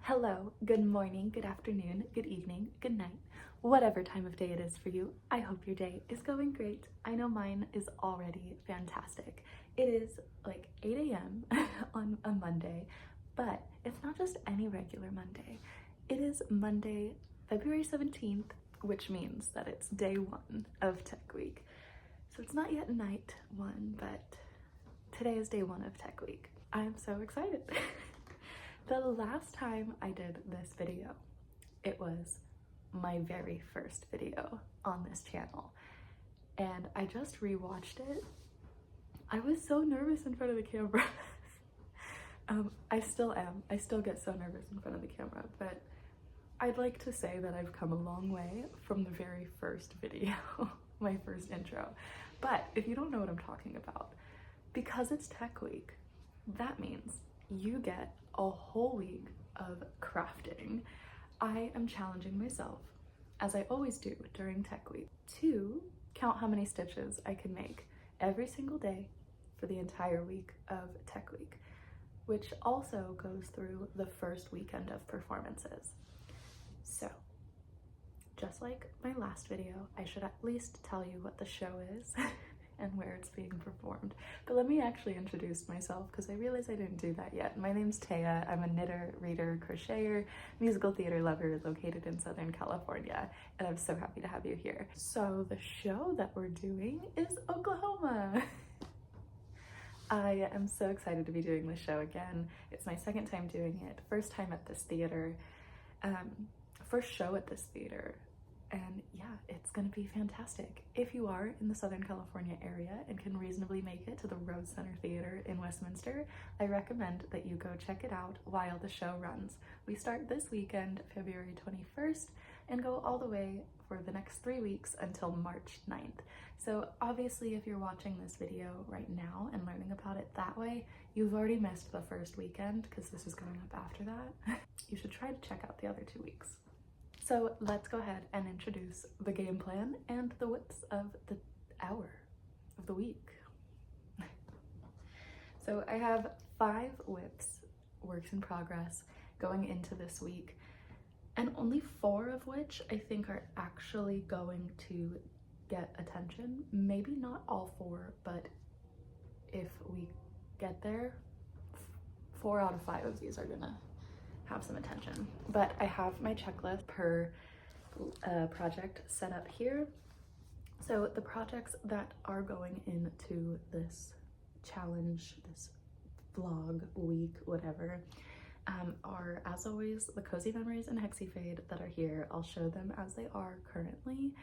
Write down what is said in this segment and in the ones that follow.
Hello, good morning, good afternoon, good evening, good night, whatever time of day it is for you. I hope your day is going great. I know mine is already fantastic. It is like 8 a.m. on a Monday, but it's not just any regular Monday. It is Monday, February 17th, which means that it's day one of Tech Week. So it's not yet night one, but today is day one of Tech Week. I am so excited. The last time I did this video, it was my very first video on this channel, and I just rewatched it. I was so nervous in front of the camera. I still am. I still get so nervous in front of the camera, but I'd like to say that I've come a long way from the very first video, my first intro. But if you don't know what I'm talking about, because it's Tech Week, that means you get a whole week of crafting. I am challenging myself, as I always do during Tech Week, to count how many stitches I can make every single day for the entire week of Tech Week, which also goes through the first weekend of performances. So, just like my last video, I should at least tell you what the show is and where it's being performed. But let me actually introduce myself, because I realize I didn't do that yet. My name's Taya. I'm a knitter, reader, crocheter, musical theater lover located in Southern California, and I'm so happy to have you here. So the show that we're doing is Oklahoma. I am so excited to be doing this show again. It's my second time doing it, first time at this theater, first show at this theater. And yeah, it's gonna be fantastic. If you are in the Southern California area and can reasonably make it to the Rose Center Theater in Westminster, I recommend that you go check it out while the show runs. We start this weekend, February 21st, and go all the way for the next 3 weeks until March 9th. So obviously, if you're watching this video right now and learning about it that way, you've already missed the first weekend because this is going up after that. You should try to check out the other 2 weeks. So let's go ahead and introduce the game plan and the whips of the hour of the week. So I have 5 whips, works in progress, going into this week, and only 4 of which I think are actually going to get attention. Maybe not all 4, but if we get there, 4 out of 5 of these are gonna have some attention. But I have my checklist per project set up here. So the projects that are going into this challenge, this vlog week, whatever, are, as always, the Cozy Memories and Hexifade that are here. I'll show them as they are currently,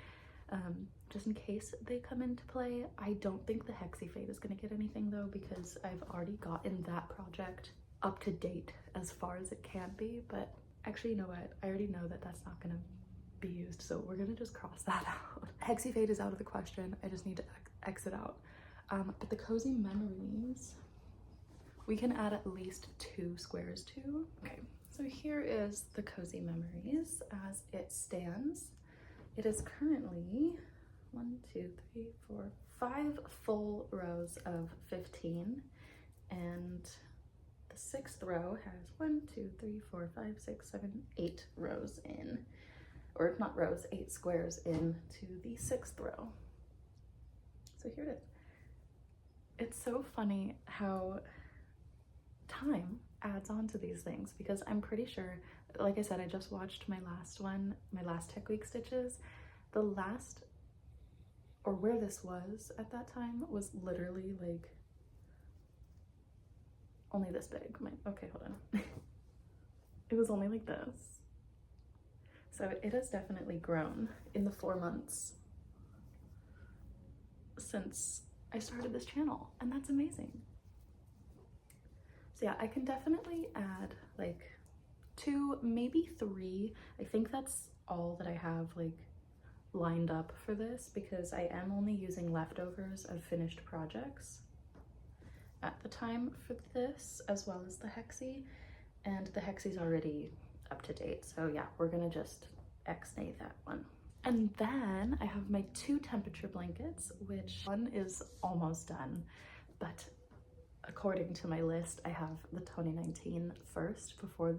just in case they come into play. I don't think the Hexifade is going to get anything though, because I've already gotten that project up to date as far as it can be. But actually, you know what, I already know that that's not gonna be used, so we're gonna just cross that out. Hexifade is out of the question. I just need to exit out. But the Cozy Memories, we can add at least 2 squares to. Okay, so here is the Cozy Memories as it stands. It is currently 5 full rows of 15, and the 6th row has 8 rows in, or not rows, 8 squares into the 6th row. So here it is. It's so funny how time adds on to these things, because I'm pretty sure, like I said, I just watched my last Tech Week stitches. The last, or where this was at that time, was literally like only this big. Okay, hold on. It was only like this. So it has definitely grown in the 4 months since I started this channel, and that's amazing. So yeah, I can definitely add like 2, maybe 3. I think that's all that I have like lined up for this, because I am only using leftovers of finished projects at the time for this, as well as the Hexie, and the Hexie's already up to date. So yeah, we're gonna just X-nay that one. And then I have my 2 temperature blankets, which one is almost done, but according to my list, I have the 2019 first before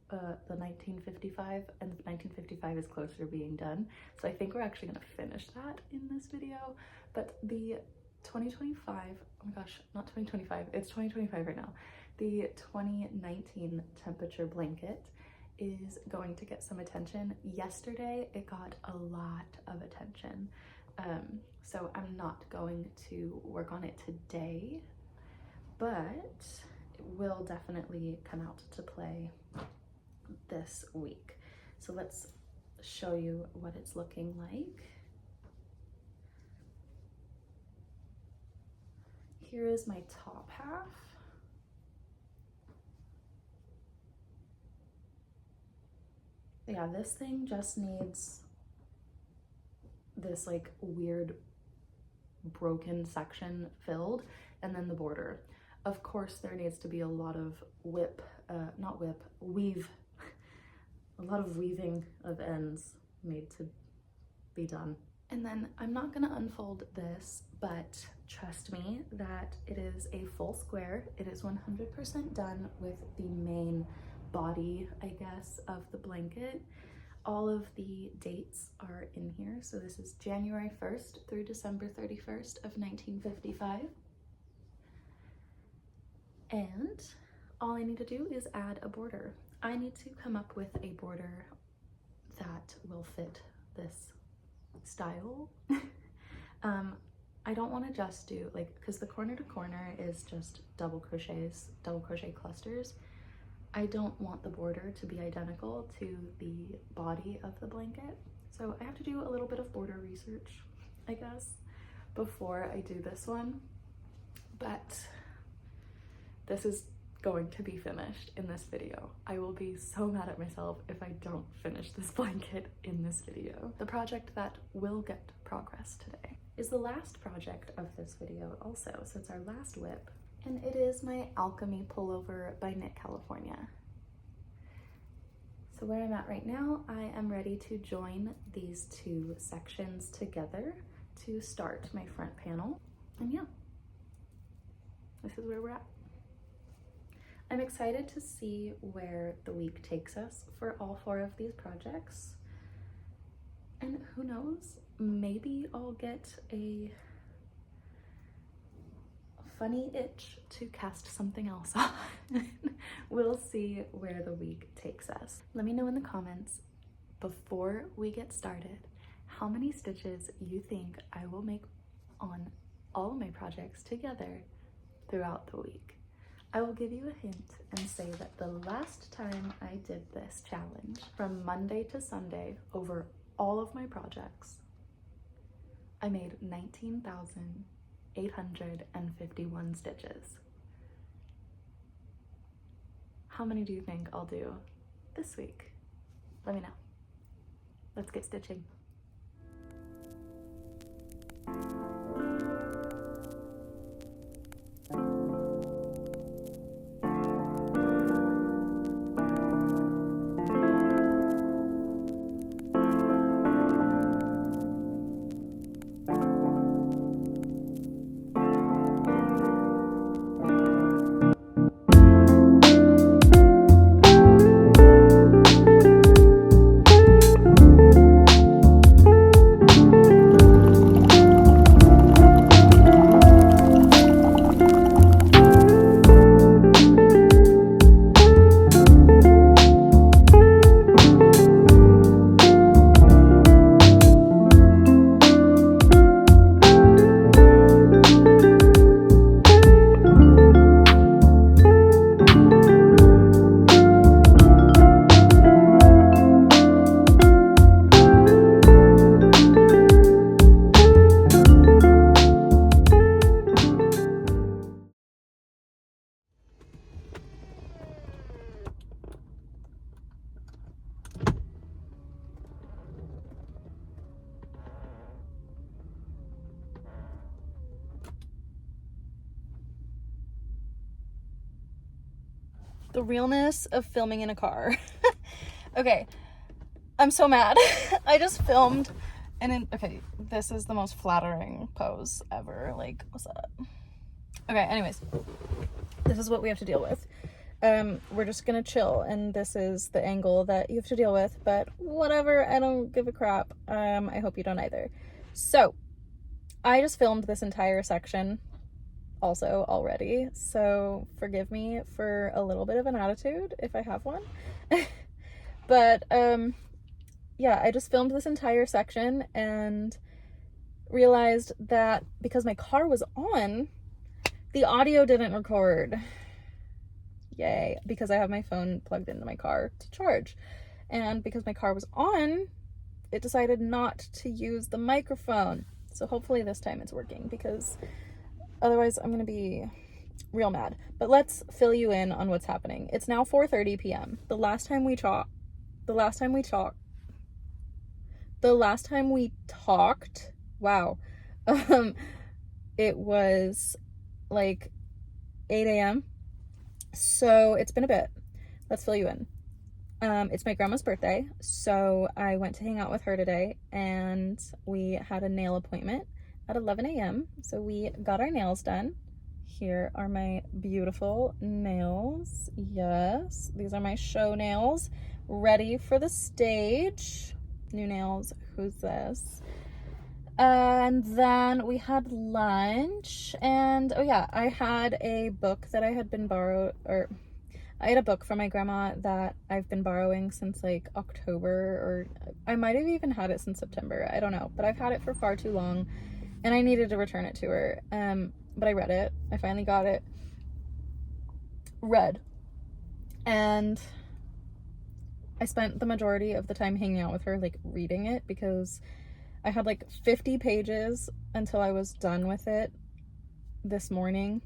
the the 1955, and the 1955 is closer to being done. So I think we're actually gonna finish that in this video. But the 2025, oh my gosh, not 2025, it's 2025 right now. The 2019 temperature blanket is going to get some attention. Yesterday, it got a lot of attention. So I'm not going to work on it today, but it will definitely come out to play this week. So let's show you what it's looking like. Here is my top half. Yeah, this thing just needs this like weird broken section filled, and then the border. Of course, there needs to be a lot of weave, a lot of weaving of ends made to be done. And then I'm not gonna unfold this, but trust me that it is a full square. It is 100% done with the main body, I guess, of the blanket. All of the dates are in here. So this is January 1st through December 31st of 1955. And all I need to do is add a border. I need to come up with a border that will fit this style. I don't want to just do like, because the corner to corner is just double crochet clusters. I don't want the border to be identical to the body of the blanket. So I have to do a little bit of border research, I guess, before I do this one. But this is going to be finished in this video. I will be so mad at myself if I don't finish this blanket in this video. The project that will get progress today is the last project of this video also, so it's our last whip. And it is my Alchemy pullover by Knit California. So where I'm at right now, I am ready to join these two sections together to start my front panel. And yeah, this is where we're at. I'm excited to see where the week takes us for all 4 of these projects. And who knows, maybe I'll get a funny itch to cast something else on. We'll see where the week takes us. Let me know in the comments before we get started how many stitches you think I will make on all of my projects together throughout the week. I will give you a hint and say that the last time I did this challenge, from Monday to Sunday over all of my projects, I made 19,851 stitches. How many do you think I'll do this week? Let me know. Let's get stitching. The realness of filming in a car. Okay, I'm so mad. I just filmed and okay, this is the most flattering pose ever. Like, what's up? Okay, anyways, this is what we have to deal with. we're just gonna chill, and this is the angle that you have to deal with, but whatever, I don't give a crap. I hope you don't either. So I just filmed this entire section also already, so forgive me for a little bit of an attitude if I have one. But yeah, I just filmed this entire section and realized that because my car was on, the audio didn't record. Yay, because I have my phone plugged into my car to charge. And because my car was on, it decided not to use the microphone. So hopefully this time it's working, because otherwise I'm gonna be real mad. But let's fill you in on what's happening. It's now 4:30 p.m. The last time we talked, wow, it was like 8 a.m. So it's been a bit. Let's fill you in. It's my grandma's birthday, so I went to hang out with her today, and we had a nail appointment at 11 a.m. So we got our nails done. Here are my beautiful nails. Yes, these are my show nails, ready for the stage. New nails, who's this? And then we had lunch, and oh yeah, I had a book that I had been I had a book from my grandma that I've been borrowing since like October, or I might have even had it since September, I don't know, but I've had it for far too long and I needed to return it to her. But I read it. I finally got it read, and I spent the majority of the time hanging out with her, like reading it, because I had like 50 pages until I was done with it this morning.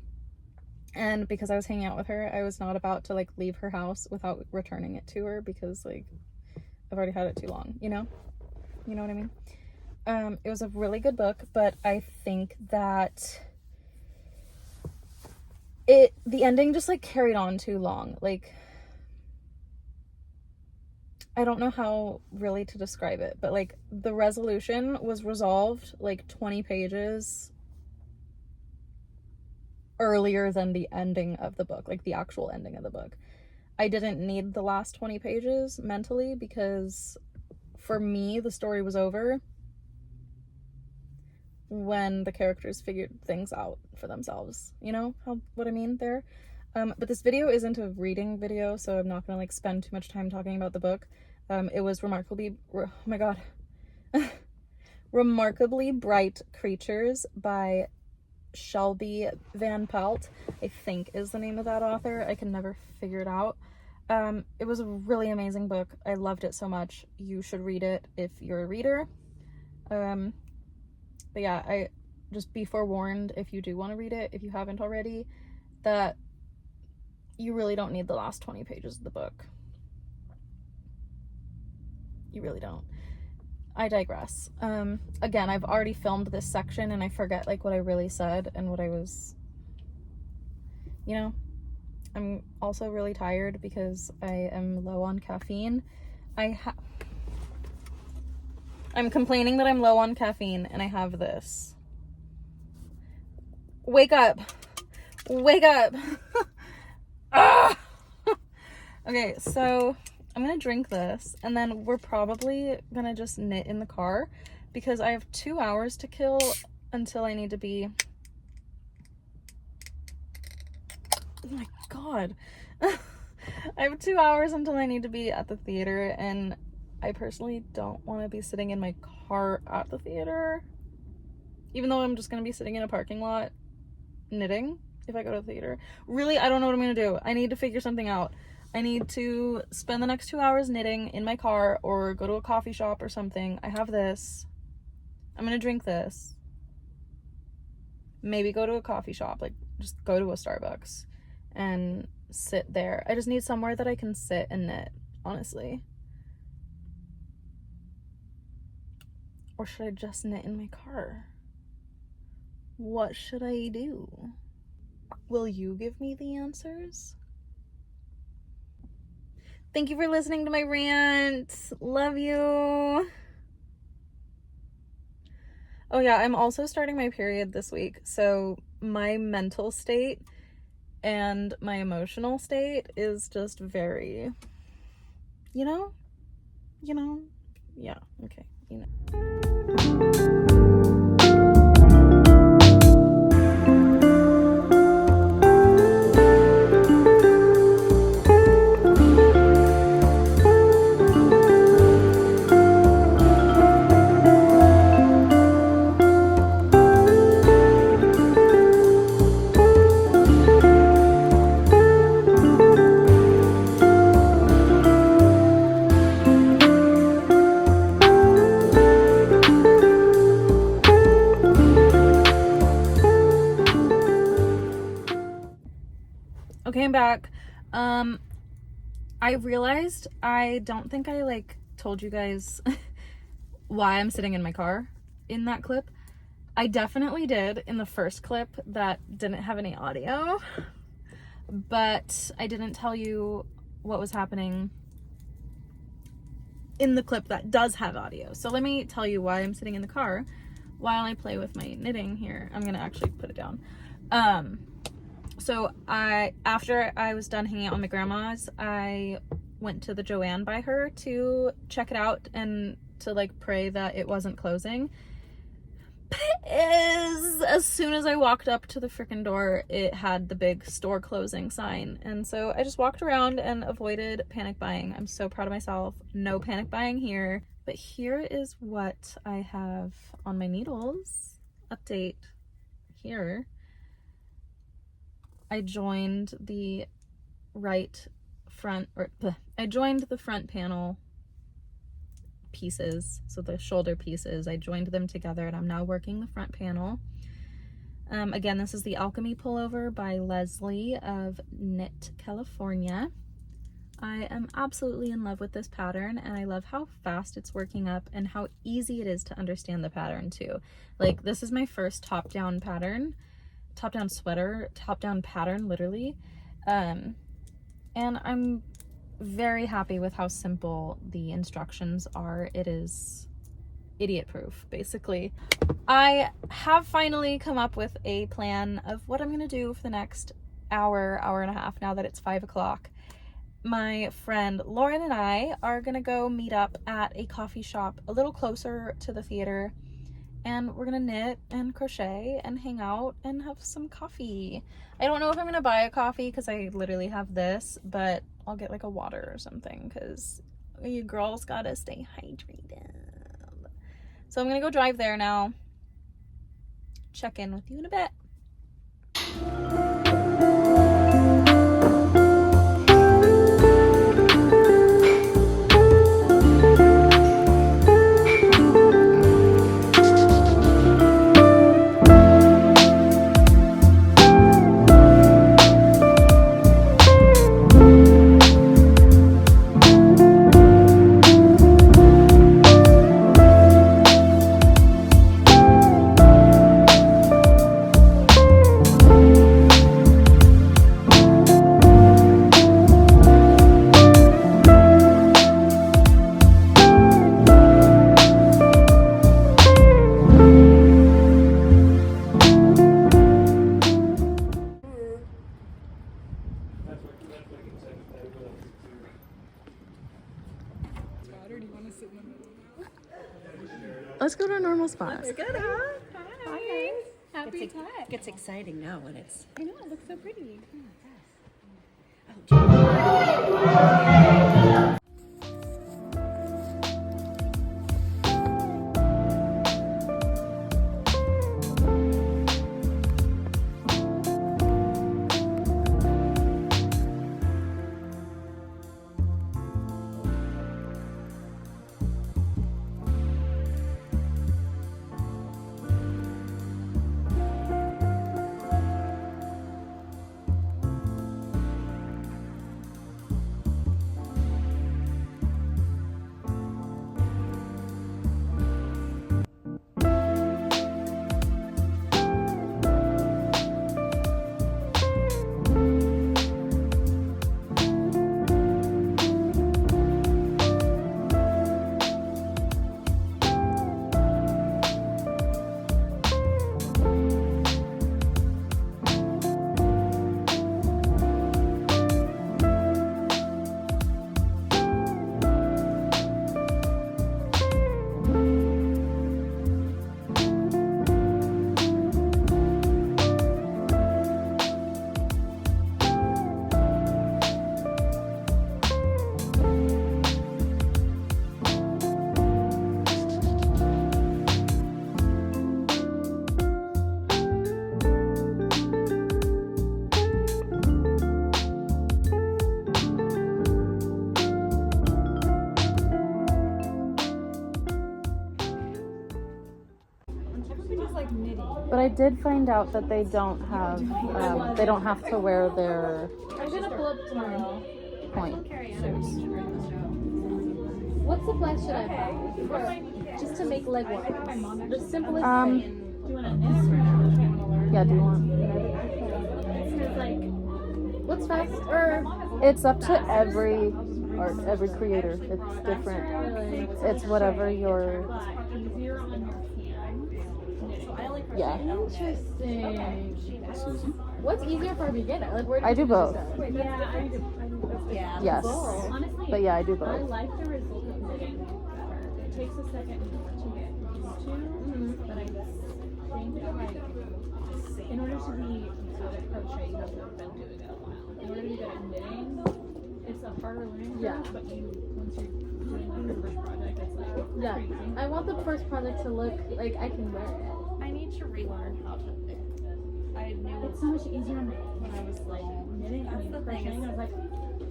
And because I was hanging out with her, I was not about to like leave her house without returning it to her, because like I've already had it too long, you know what I mean? It was a really good book, but I think that the ending just like carried on too long. Like, I don't know how really to describe it, but like the resolution was resolved like 20 pages earlier than the ending of the book, like the actual ending of the book. I didn't need the last 20 pages mentally, because for me, the story was over when the characters figured things out for themselves. You know what I mean there? But this video isn't a reading video, so I'm not gonna like spend too much time talking about the book. It was oh my god, Remarkably Bright Creatures by Shelby Van Pelt, I think is the name of that author. I can never figure it out. It was a really amazing book. I loved it so much. You should read it if you're a reader. But yeah, I just be forewarned, if you do want to read it, if you haven't already, that you really don't need the last 20 pages of the book. You really don't. I digress. Again, I've already filmed this section and I forget like what I really said and what I was, I'm also really tired because I am low on caffeine. I'm complaining that I'm low on caffeine and I have this. Wake up. Wake up. Ah! Okay, so I'm gonna drink this and then we're probably gonna just knit in the car because I have 2 hours to kill until I need to be, oh my god. I have 2 hours until I need to be at the theater, and I personally don't want to be sitting in my car at the theater, even though I'm just gonna be sitting in a parking lot knitting if I go to the theater. Really, I don't know what I'm gonna do. I need to figure something out. I need to spend the next 2 hours knitting in my car or go to a coffee shop or something. I have this. I'm gonna drink this. Maybe go to a coffee shop, like just go to a Starbucks and sit there. I just need somewhere that I can sit and knit, honestly. Or should I just knit in my car? What should I do? Will you give me the answers? Thank you for listening to my rant. Love you. Oh yeah, I'm also starting my period this week. So my mental state and my emotional state is just very, you know, yeah, okay, you know. Okay, I'm back. I realized I don't think I like told you guys why I'm sitting in my car in that clip. I definitely did in the first clip that didn't have any audio, but I didn't tell you what was happening in the clip that does have audio. So let me tell you why I'm sitting in the car while I play with my knitting here. I'm gonna actually put it down. So after I was done hanging out with my grandma's, I went to the Joann by her to check it out and to like pray that it wasn't closing. But it is, as soon as I walked up to the freaking door, it had the big store closing sign. And so I just walked around and avoided panic buying. I'm so proud of myself. No panic buying here. But here is what I have on my needles. Update here. I joined the front panel pieces, so the shoulder pieces, I joined them together and I'm now working the front panel. Again, this is the Alchemy pullover by Leslie of Knit California. I am absolutely in love with this pattern, and I love how fast it's working up and how easy it is to understand the pattern too. Like, this is my first top-down pattern, literally. And I'm very happy with how simple the instructions are. It is idiot proof, basically. I have finally come up with a plan of what I'm gonna do for the next hour and a half now that it's 5 o'clock. My friend Lauren and I are gonna go meet up at a coffee shop a little closer to the theater, and we're gonna knit and crochet and hang out and have some coffee. I don't know if I'm gonna buy a coffee because I literally have this, but I'll get like a water or something because you girls gotta stay hydrated. So I'm gonna go drive there now. Check in with you in a bit. Let's go to our normal spot. Let's go, huh? Hi. Happy time. It gets exciting now when it's... I know, it looks so pretty. But I did find out that they don't have to wear their I'm gonna pull up tomorrow. point shoes. What supplies should I buy just to make leg warmers? The simplest thing. Yeah, do you want? What's fast? Or It's up to every creator. It's different. It's whatever your yeah. interesting. What's easier for a beginner? Like, where I do both. Yeah, I do both. Yes. Honestly, But yeah, I do I both. like the result of knitting better. It takes a second to get used to, but I think that like in order to be good at crochet, you have to have been doing it a while. In order to be good at knitting, it's a harder learning curve, but once you're doing like your first project, it's like pretty easy. I want the first project to look like I can wear it. I need to relearn how to knit. I knew It's so much easier when I was like knitting and the thing crocheting. I was like,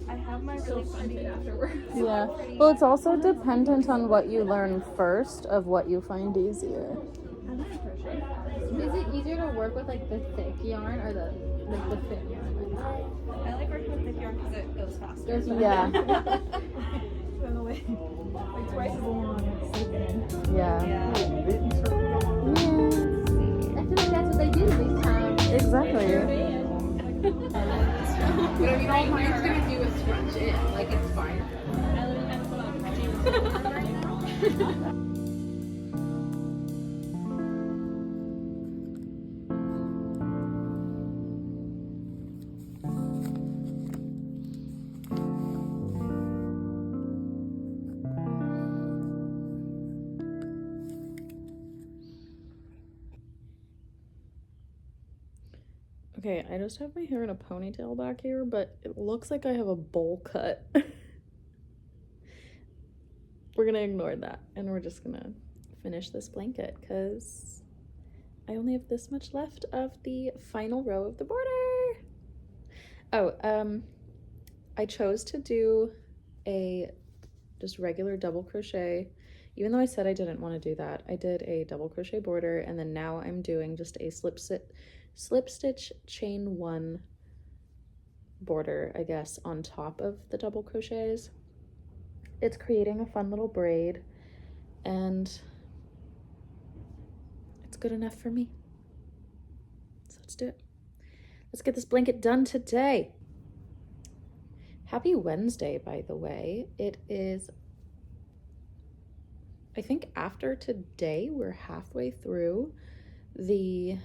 I have my so really fun pretty afterwards. Yeah. Well, it's also dependent on what you learn first of what you find easier. I like crochet. Is it easier to work with like the thick yarn or the thin yarn? I like working with thick yarn because it goes faster. Yeah. Like twice as long. Yeah. Yeah. I feel like that's what they do this time. Exactly. But I mean, all mine's gonna do is scrunch in. Like, it's fine. I literally had to put on pajamas. Okay, I just have my hair in a ponytail back here, but it looks like I have a bowl cut. We're gonna ignore that, and we're just gonna finish this blanket, because I only have this much left of the final row of the border. Oh, I chose to do a just regular double crochet. Even though I said I didn't want to do that, I did a double crochet border, and then now I'm doing just a slip stitch chain one border, I guess, on top of the double crochets. It's creating a fun little braid, and it's good enough for me. So let's do it. Let's get this blanket done today. Happy Wednesday, by the way. It is, I think after today, we're halfway through the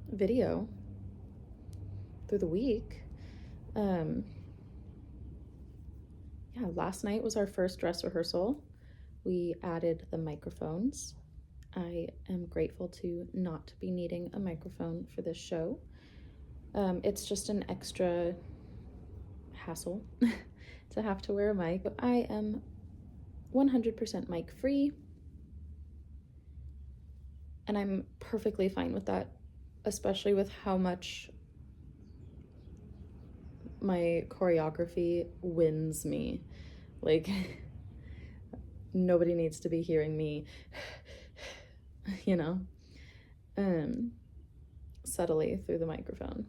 video through the week. Yeah, last night was our first dress rehearsal. We added the microphones. I am grateful to not be needing a microphone for this show. It's just an extra hassle to have to wear a mic. I am 100% mic free, and I'm perfectly fine with that, especially with how much my choreography wins me. Like, nobody needs to be hearing me, you know, subtly through the microphone.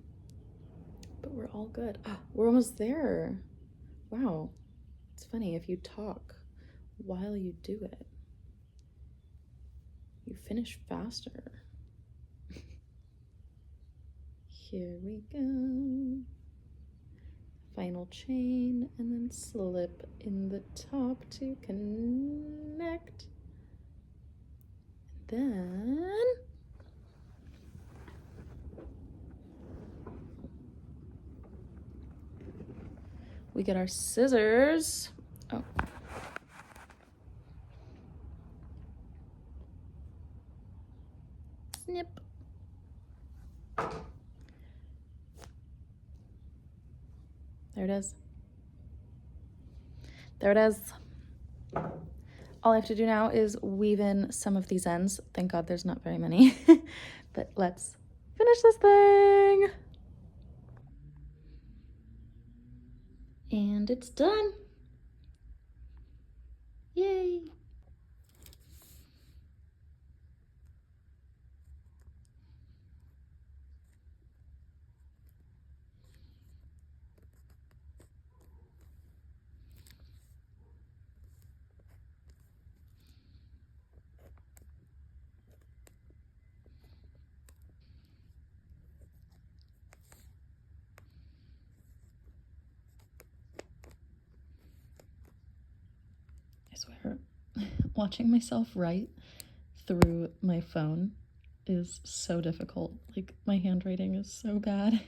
But we're all good. We're almost there. Wow. It's funny, if you talk while you do it, you finish faster. Here we go. Final chain, and then slip in the top to connect. Then we get our scissors. Oh. Snip. There it is. There it is. All I have to do now is weave in some of these ends. Thank God there's not very many. But let's finish this thing. And it's done. Yay. swear, watching myself write through my phone is so difficult. Like, my handwriting is so bad.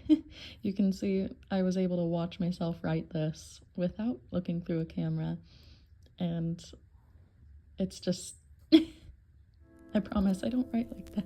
You can see I was able to watch myself write this without looking through a camera, and it's just I promise I don't write like that.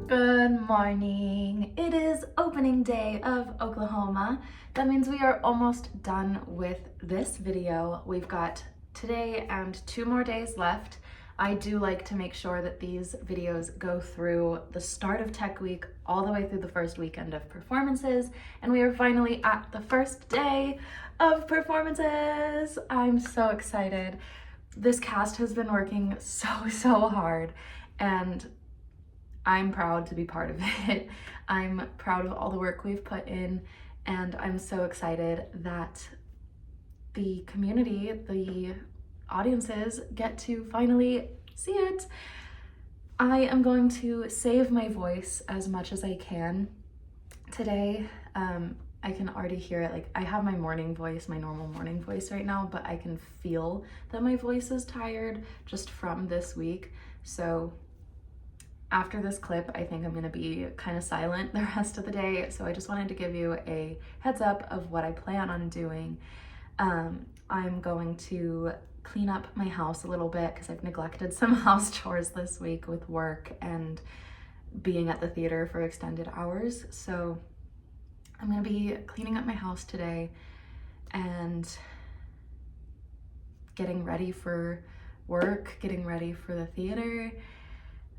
Good morning. It is opening day of Oklahoma. That means we are almost done with this video. We've got today and 2 more days left. I do like to make sure that these videos go through the start of Tech Week all the way through the first weekend of performances, and we are finally at the first day of performances. I'm so excited. This cast has been working so hard, and I'm proud to be part of it. I'm proud of all the work we've put in, and I'm so excited that the community, the audiences, get to finally see it. I am going to save my voice as much as I can today. I can already hear it. Like, I have my morning voice, my normal morning voice right now, but I can feel that my voice is tired just from this week. So after this clip, I think I'm gonna be kind of silent the rest of the day. So I just wanted to give you a heads up of what I plan on doing. I'm going to clean up my house a little bit because I've neglected some house chores this week with work and being at the theater for extended hours. So I'm gonna be cleaning up my house today and getting ready for work, getting ready for the theater,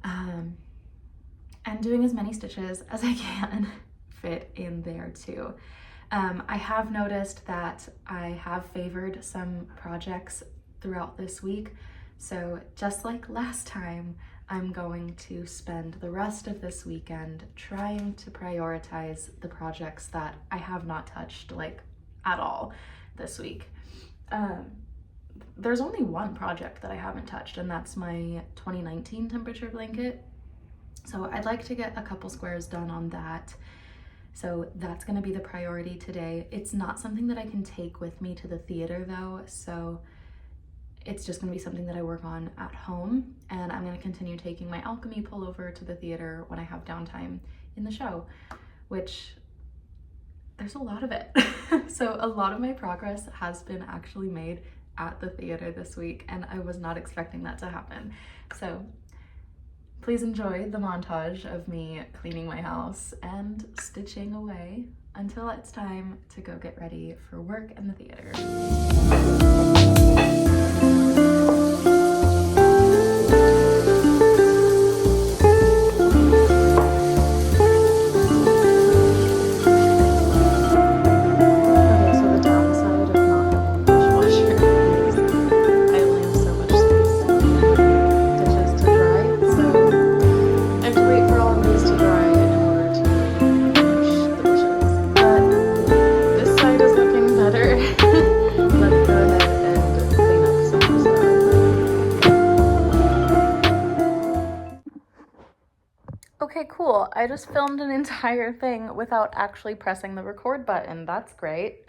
and doing as many stitches as I can fit in there too. I have noticed that I have favored some projects throughout this week. So just like last time, I'm going to spend the rest of this weekend trying to prioritize the projects that I have not touched like at all this week. There's only one project that I haven't touched, and that's my 2019 temperature blanket. So I'd like to get a couple squares done on that. So that's gonna be the priority today. It's not something that I can take with me to the theater though, so it's just gonna be something that I work on at home, and I'm gonna continue taking my alchemy pullover to the theater when I have downtime in the show, which there's a lot of it. So a lot of my progress has been actually made at the theater this week, and I was not expecting that to happen. So please enjoy the montage of me cleaning my house and stitching away until it's time to go get ready for work and the theater. Okay, cool. I just filmed an entire thing without actually pressing the record button. That's great.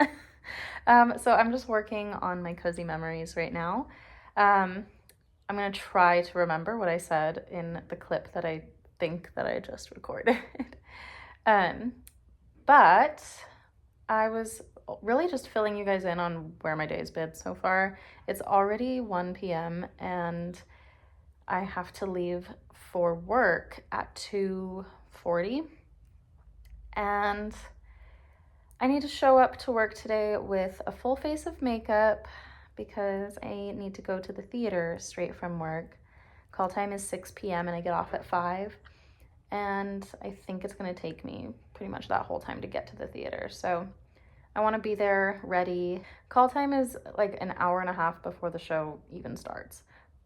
So I'm just working on my cozy memories right now. I'm gonna try to remember what I said in the clip that I think that I just recorded. But I was really just filling you guys in on where my day's been so far. It's already 1 p.m. and I have to leave for work at 2:40. And I need to show up to work today with a full face of makeup because I need to go to the theater straight from work. Call time is 6 p.m. and I get off at 5. And I think it's going to take me pretty much that whole time to get to the theater. So I want to be there ready. Call time is like an hour and a half before the show even starts.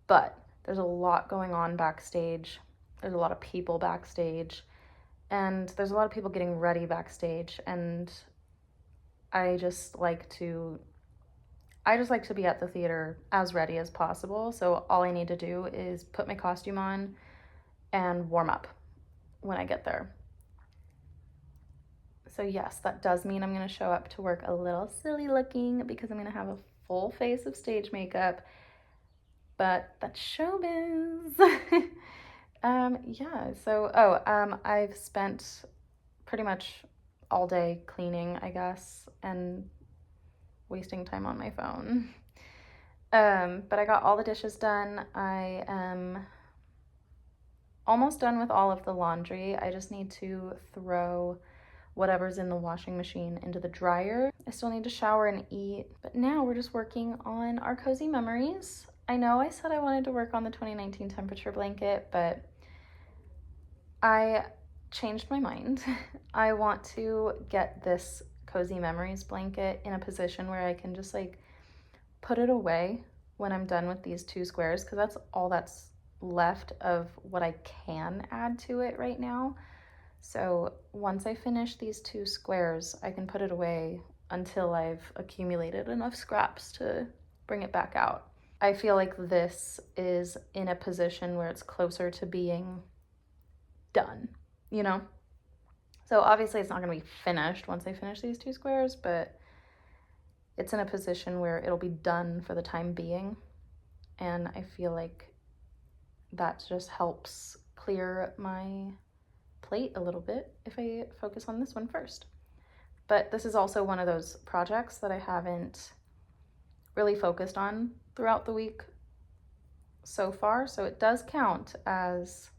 But there's a lot going on backstage. There's a lot of people backstage. And there's a lot of people getting ready backstage. And I just like to be at the theater as ready as possible. So all I need to do is put my costume on and warm up when I get there. So yes, that does mean I'm going to show up to work a little silly looking because I'm going to have a full face of stage makeup. But that's showbiz. Yeah, so, I've spent pretty much all day cleaning, I guess, and wasting time on my phone. But I got all the dishes done. I am almost done with all of the laundry. I just need to throw whatever's in the washing machine into the dryer. I still need to shower and eat, but now we're just working on our cozy memories. I know I said I wanted to work on the 2019 temperature blanket, but I changed my mind. I want to get this cozy memories blanket in a position where I can just like put it away when I'm done with these 2 squares, because that's all that's left of what I can add to it right now. So once I finish these 2 squares, I can put it away until I've accumulated enough scraps to bring it back out. I feel like this is in a position where it's closer to being done, you know? So obviously it's not going to be finished once I finish these 2 squares, but it's in a position where it'll be done for the time being. And I feel like that just helps clear my plate a little bit if I focus on this one first. But this is also one of those projects that I haven't really focused on throughout the week so far, so it does count as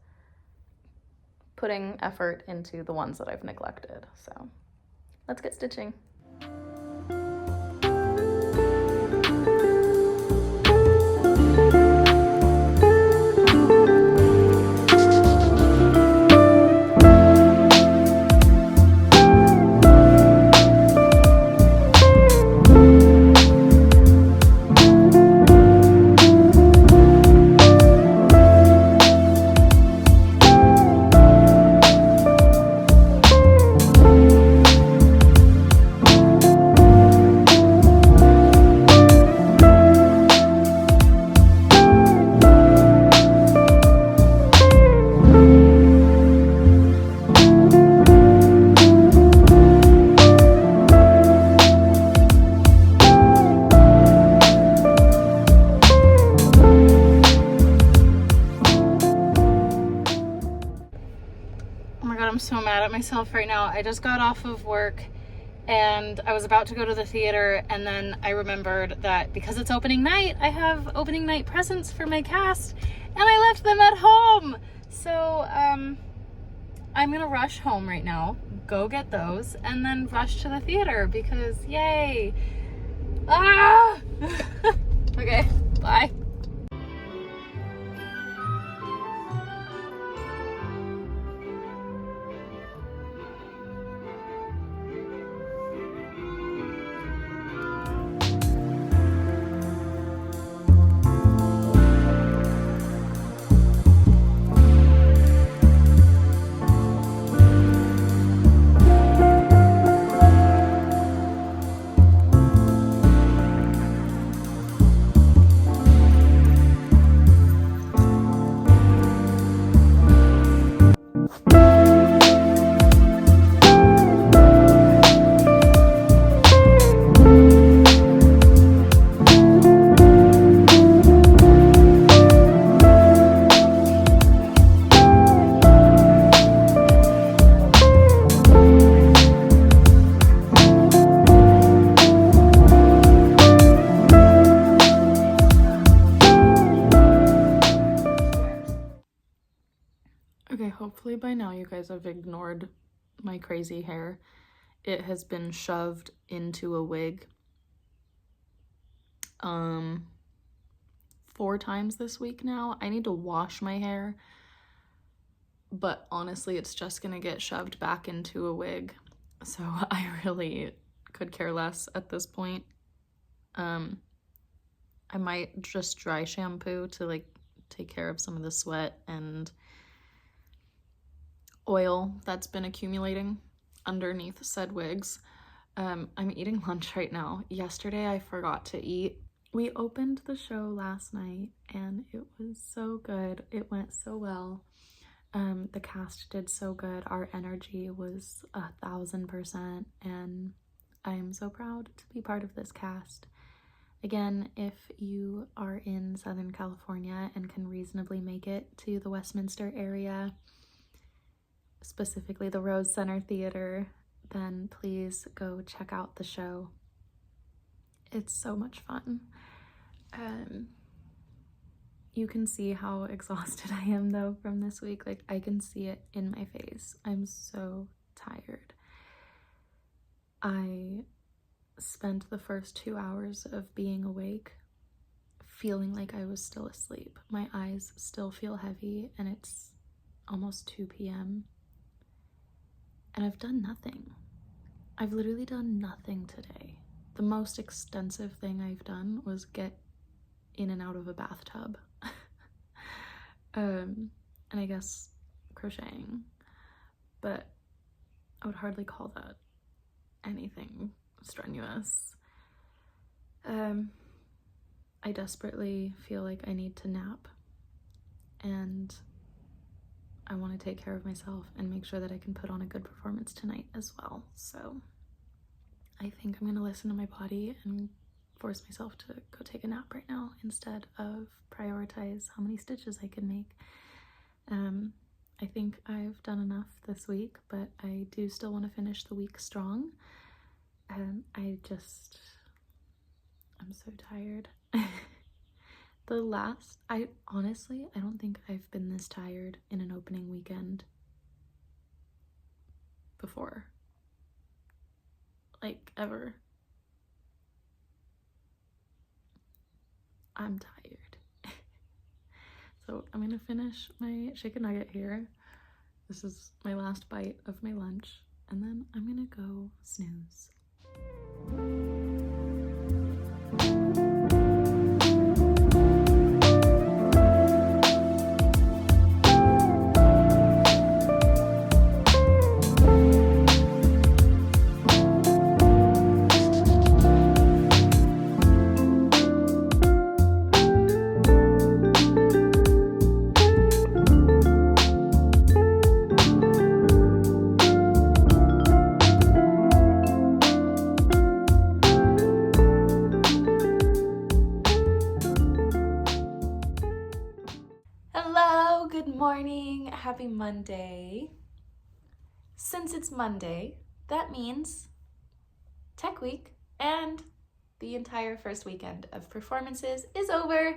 putting effort into the ones that I've neglected. So let's get stitching. I'm so mad at myself right now. I just got off of work and I was about to go to the theater, and then I remembered that because it's opening night, I have opening night presents for my cast, and I left them at home. So I'm gonna rush home right now, go get those, and then rush to the theater because yay. Ah! Okay, bye. Hopefully by now you guys have ignored my crazy hair. It has been shoved into a wig 4 times this week now. I need to wash my hair, but honestly it's just gonna get shoved back into a wig, so I really could care less at this point. I might just dry shampoo to like take care of some of the sweat and oil that's been accumulating underneath said wigs. I'm eating lunch right now. Yesterday I forgot to eat. We opened the show last night and it was so good. It went so well. The cast did so good. Our energy was 1,000%, and I am so proud to be part of this cast. Again, if you are in Southern California and can reasonably make it to the Westminster area, specifically the Rose Center Theater, then please go check out the show. It's so much fun. You can see how exhausted I am though from this week. Like, I can see it in my face. I'm so tired. I spent the first 2 hours of being awake feeling like I was still asleep. My eyes still feel heavy and it's almost 2 p.m. and I've done nothing. I've literally done nothing today. The most extensive thing I've done was get in and out of a bathtub. And I guess crocheting, but I would hardly call that anything strenuous. I desperately feel like I need to nap, and I want to take care of myself and make sure that I can put on a good performance tonight as well. So I think I'm gonna listen to my body and force myself to go take a nap right now instead of prioritize how many stitches I can make. I think I've done enough this week, but I do still want to finish the week strong. I'm so tired. I don't think I've been this tired in an opening weekend before. Like, ever. I'm tired. So I'm gonna finish my chicken nugget here. This is my last bite of my lunch, and then I'm gonna go snooze. Hello, good morning, happy Monday. Since it's Monday, that means Tech Week and the entire first weekend of performances is over,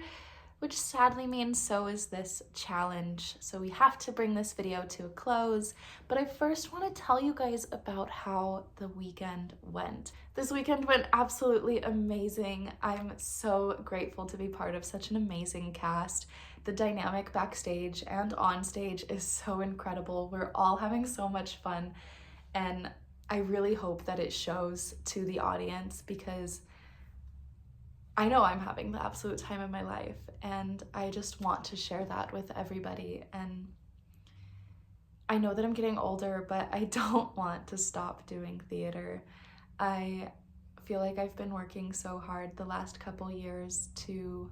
which sadly means so is this challenge. So we have to bring this video to a close, but I first want to tell you guys about how the weekend went. This weekend went absolutely amazing. I'm so grateful to be part of such an amazing cast. The dynamic backstage and on stage is so incredible. We're all having so much fun, and I really hope that it shows to the audience, because I know I'm having the absolute time of my life, and I just want to share that with everybody. And I know that I'm getting older, but I don't want to stop doing theater. I feel like I've been working so hard the last couple years to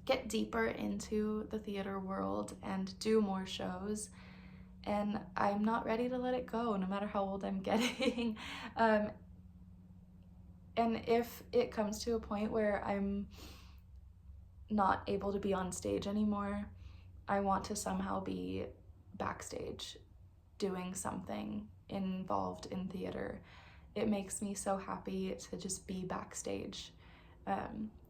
get deeper into the theater world and do more shows, and I'm not ready to let it go no matter how old I'm getting. And if it comes to a point where I'm not able to be on stage anymore, I want to somehow be backstage doing something involved in theater. It makes me so happy to just be backstage.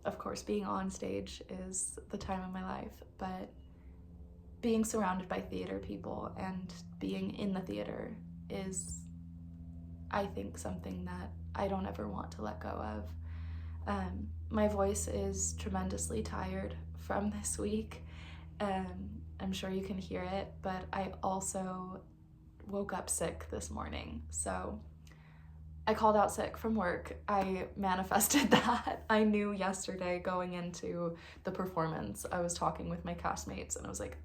Of course, being on stage is the time of my life, but being surrounded by theater people and being in the theater is, I think, something that I don't ever want to let go of. My voice is tremendously tired from this week. I'm sure you can hear it, but I also woke up sick this morning. So I called out sick from work. I manifested that. I knew yesterday going into the performance, I was talking with my castmates and I was like,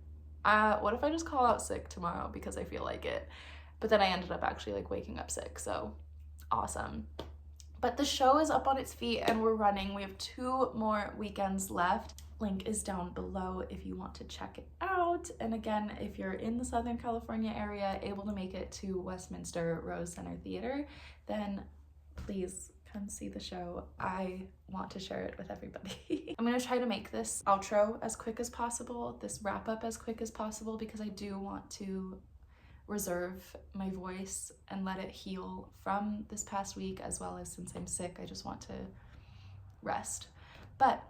what if I just call out sick tomorrow because I feel like it? But then I ended up actually like waking up sick, so awesome. But the show is up on its feet and we're running. We have 2 more weekends left. Link is down below if you want to check it out. And again, if you're in the Southern California area, able to make it to Westminster Rose Center Theater, then please come see the show. I want to share it with everybody. I'm gonna try to make this outro as quick as possible, this wrap up as quick as possible, because I do want to reserve my voice and let it heal from this past week, as well as since I'm sick, I just want to rest. But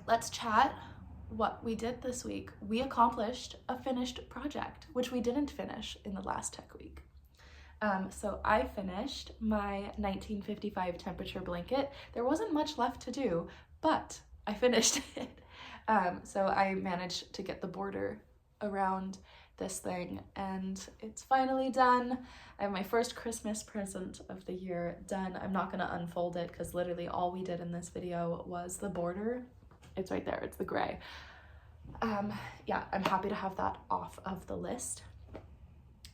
let's chat what we did this week. We accomplished a finished project, which we didn't finish in the last tech week. So I finished my 1955 temperature blanket. There wasn't much left to do, but I finished it. So I managed to get the border around this thing and it's finally done. I have my first Christmas present of the year done. I'm not gonna unfold it because literally all we did in this video was the border. It's right there, it's the gray. Yeah, I'm happy to have that off of the list.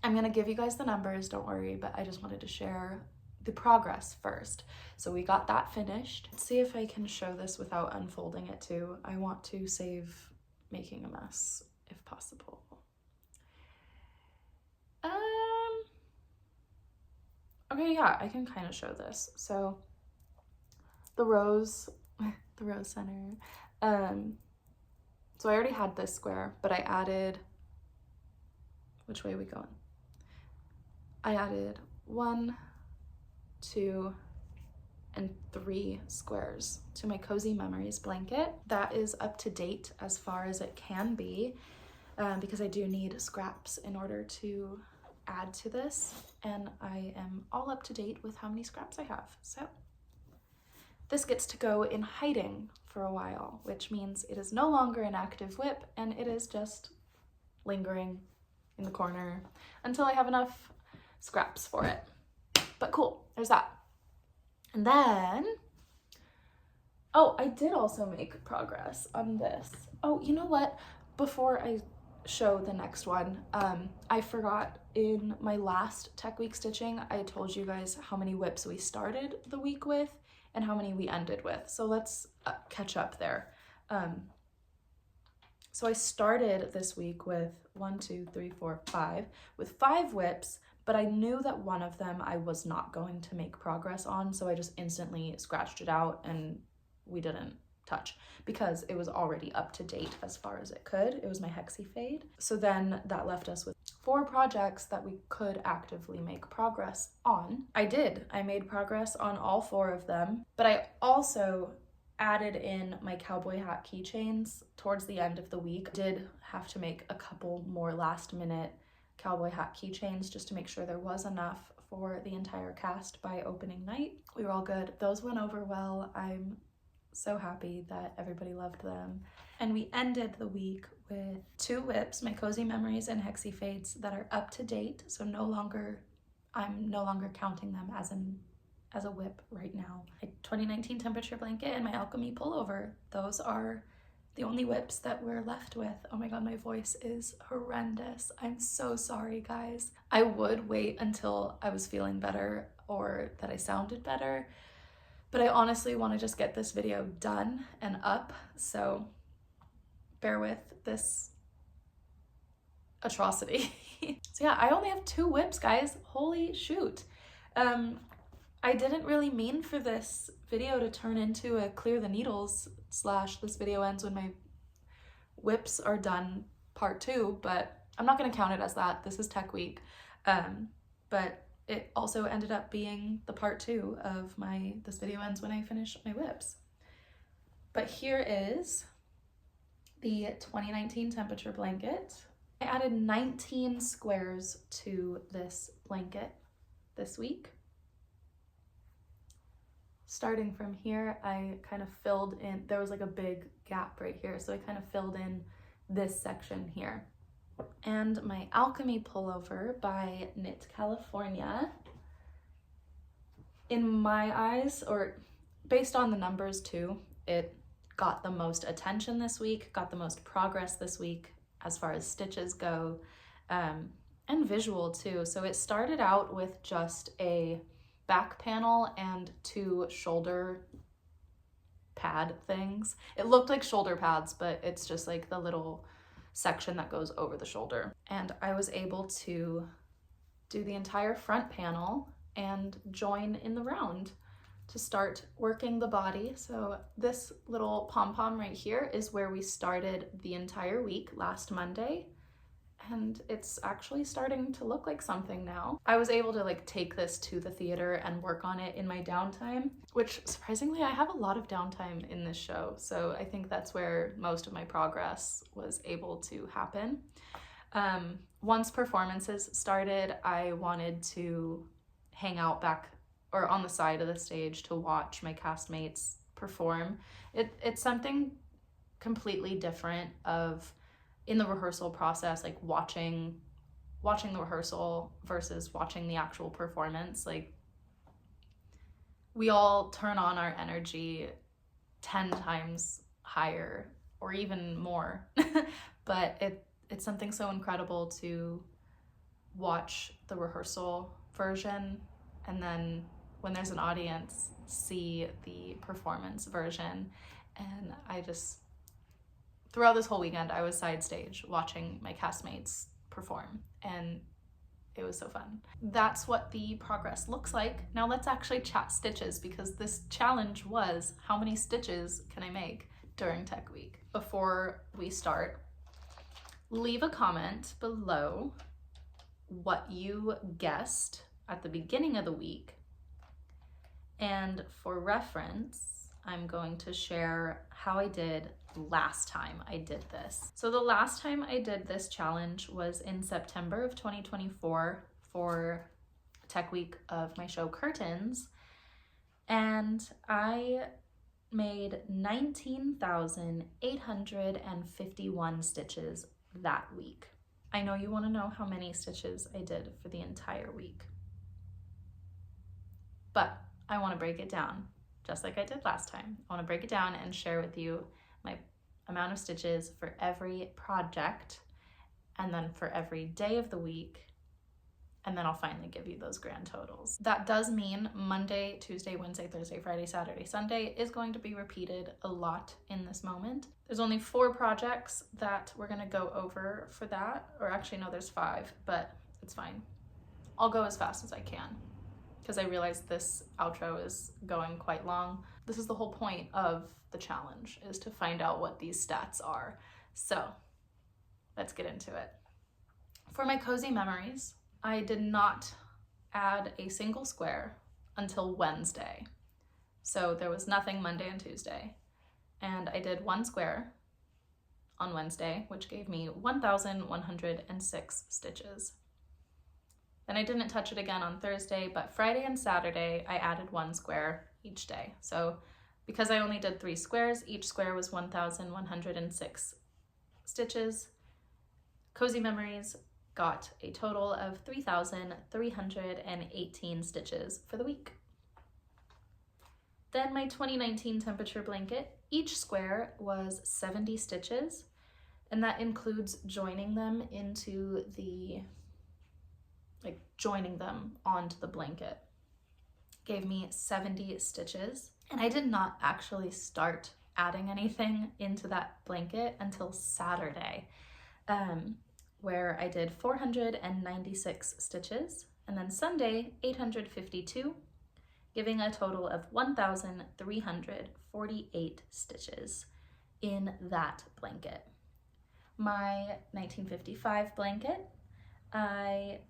I'm gonna give you guys the numbers, don't worry, but I just wanted to share the progress first. So we got that finished. Let's see if I can show this without unfolding it too. I want to save making a mess if possible. Okay, yeah, I can kind of show this. So the Rose Center. So I already had this square, but I added, which way are we going? I added 1, 2, and 3 squares to my Cozy Memories blanket. That is up to date as far as it can be, because I do need scraps in order to add to this, and I am all up to date with how many scraps I have. So this gets to go in hiding for a while, which means it is no longer an active whip and it is just lingering in the corner until I have enough scraps for it. But cool, there's that. And then, oh, I did also make progress on this. Oh, you know what? Before I show the next one, I forgot in my last Tech Week stitching, I told you guys how many whips we started the week with and how many we ended with. So let's catch up there. So I started this week with 1, 2, 3, 4, 5, with 5 whips, but I knew that one of them I was not going to make progress on, so I just instantly scratched it out and we didn't touch because it was already up to date as far as it could. It was my Hexie Fade. So then that left us with 4 projects that we could actively make progress on. I did. I made progress on all 4 of them, but I also added in my cowboy hat keychains towards the end of the week. I did have to make a couple more last minute cowboy hat keychains just to make sure there was enough for the entire cast by opening night. We were all good. Those went over well. I'm so happy that everybody loved them. And we ended the week with 2 whips, my Cozy Memories and Hexie Fades, that are up to date. So I'm no longer counting them as a whip right now. My 2019 temperature blanket and my Alchemy pullover. Those are the only whips that we're left with. Oh my god, my voice is horrendous. I'm so sorry, guys. I would wait until I was feeling better or that I sounded better, but I honestly want to just get this video done and up, so bear with this atrocity. So yeah, I only have 2 whips, guys. Holy shoot. I didn't really mean for this video to turn into a clear the needles / this video ends when my whips are done part 2, but I'm not going to count it as that. This is Tech Week. But it also ended up being the part 2 of this video ends when I finish my whips. But here is the 2019 temperature blanket. I added 19 squares to this blanket this week. Starting from here, I kind of filled in, there was like a big gap right here, so I kind of filled in this section here. And my Alchemy pullover by Knit California, in my eyes, or based on the numbers too, it got the most attention this week, got the most progress this week as far as stitches go, and visual too. So it started out with just a back panel and 2 shoulder pad things. It looked like shoulder pads, but it's just like the little section that goes over the shoulder. And I was able to do the entire front panel and join in the round to start working the body. So this little pom-pom right here is where we started the entire week last Monday, and it's actually starting to look like something now. I was able to like take this to the theater and work on it in my downtime, which surprisingly I have a lot of downtime in this show, so I think that's where most of my progress was able to happen. Once performances started, I wanted to hang out back or on the side of the stage to watch my castmates perform. It's something completely different of in the rehearsal process, like watching the rehearsal versus watching the actual performance. Like, we all turn on our energy 10 times higher or even more, but it's something so incredible to watch the rehearsal version and then when there's an audience, see the performance version. And I just, throughout this whole weekend, I was side stage watching my castmates perform, and it was so fun. That's what the progress looks like. Now let's actually chat stitches, because this challenge was how many stitches can I make during Tech Week. Before we start, leave a comment below what you guessed at the beginning of the week. And for reference, I'm going to share how I did last time I did this. So the last time I did this challenge was in September of 2024 for Tech Week of my show Curtains, and I made 19,851 stitches that week. I know you want to know how many stitches I did for the entire week, but I want to break it down just like I did last time. I want to break it down and share with you my amount of stitches for every project, and then for every day of the week, and then I'll finally give you those grand totals. That does mean Monday, Tuesday, Wednesday, Thursday, Friday, Saturday, Sunday is going to be repeated a lot in this moment. There's only 4 projects that we're gonna go over for that, or actually no, there's 5, but it's fine. I'll go as fast as I can, because I realize this outro is going quite long. This is the whole point of the challenge, is to find out what these stats are. So let's get into it. For my cozy memories, I did not add a single square until Wednesday. So there was nothing Monday and Tuesday. And I did 1 square on Wednesday, which gave me 1,106 stitches. Then I didn't touch it again on Thursday, but Friday and Saturday, I added 1 square each day. So because I only did 3 squares, each square was 1,106 stitches. Cozy Memories got a total of 3,318 stitches for the week. Then my 2019 temperature blanket, each square was 70 stitches, and that includes joining them into the, joining them onto the blanket. Gave me 70 stitches, and I did not actually start adding anything into that blanket until Saturday, where I did 496 stitches, and then Sunday 852, giving a total of 1,348 stitches in that blanket. My 1955 blanket, I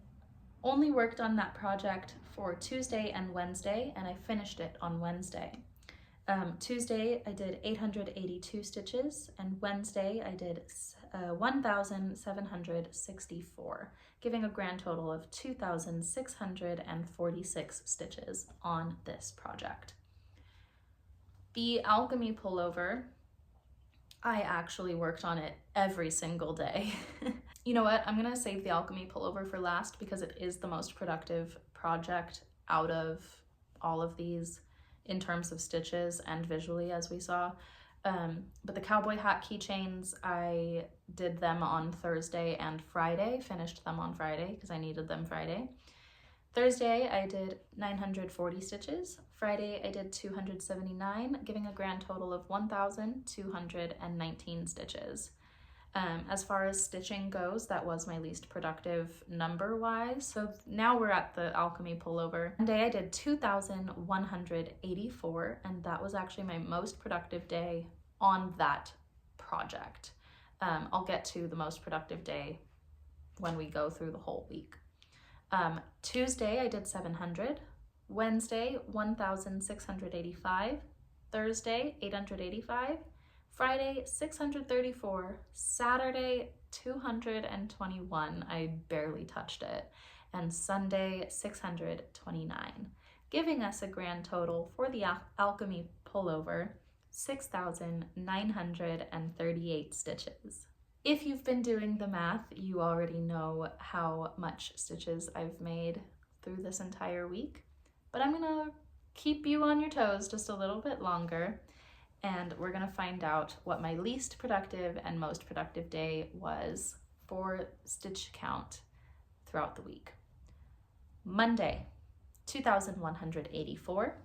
only worked on that project for Tuesday and Wednesday, and I finished it on Wednesday. Tuesday I did 882 stitches, and Wednesday I did 1,764, giving a grand total of 2,646 stitches on this project. The alchemy pullover, I actually worked on it every single day. You know what, I'm gonna save the alchemy pullover for last because it is the most productive project out of all of these in terms of stitches and visually, as we saw. But the cowboy hat keychains, I did them on Thursday and Friday, finished them on Friday because I needed them Friday. Thursday, I did 940 stitches. Friday, I did 279, giving a grand total of 1,219 stitches. As far as stitching goes, that was my least productive number-wise. So now we're at the alchemy pullover. Monday, I did 2,184, and that was actually my most productive day on that project. I'll get to the most productive day when we go through the whole week. Tuesday, I did 700. Wednesday, 1,685. Thursday, 885. Friday, 634. Saturday, 221. I barely touched it. And Sunday, 629, giving us a grand total for the alchemy pullover, 6,938 stitches. If you've been doing the math, you already know how much stitches I've made through this entire week, but I'm gonna keep you on your toes just a little bit longer, and we're gonna find out what my least productive and most productive day was for stitch count throughout the week. Monday, 2,184.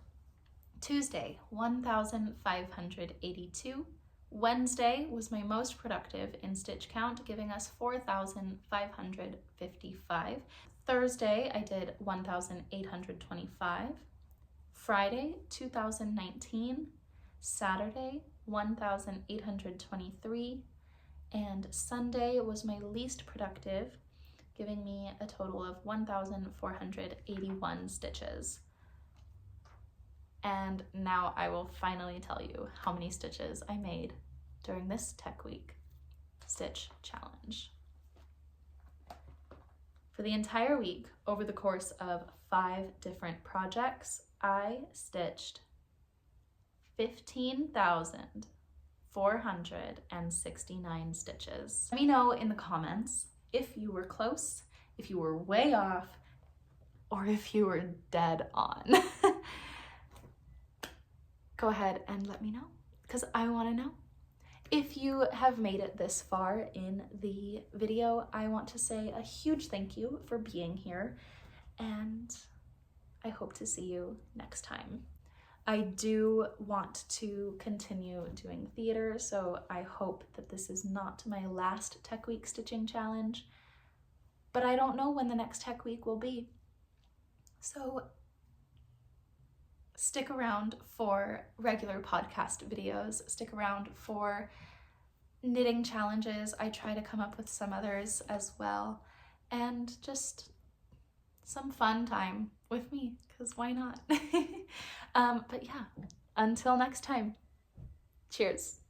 Tuesday, 1,582. Wednesday was my most productive in stitch count, giving us 4,555. Thursday, I did 1,825. Friday, 2,019. Saturday, 1,823. And Sunday was my least productive, giving me a total of 1,481 stitches. And now I will finally tell you how many stitches I made during this Tech Week Stitch Challenge. For the entire week, over the course of 5 different projects, I stitched 15,469 stitches. Let me know in the comments if you were close, if you were way off, or if you were dead on. Go ahead and let me know, because I want to know. If you have made it this far in the video, I want to say a huge thank you for being here, and I hope to see you next time. I do want to continue doing theater, so I hope that this is not my last Tech Week stitching challenge, but I don't know when the next Tech Week will be. So stick around for regular podcast videos, stick around for knitting challenges. I try to come up with some others as well, and just some fun time with me, because why not? But yeah, until next time, cheers.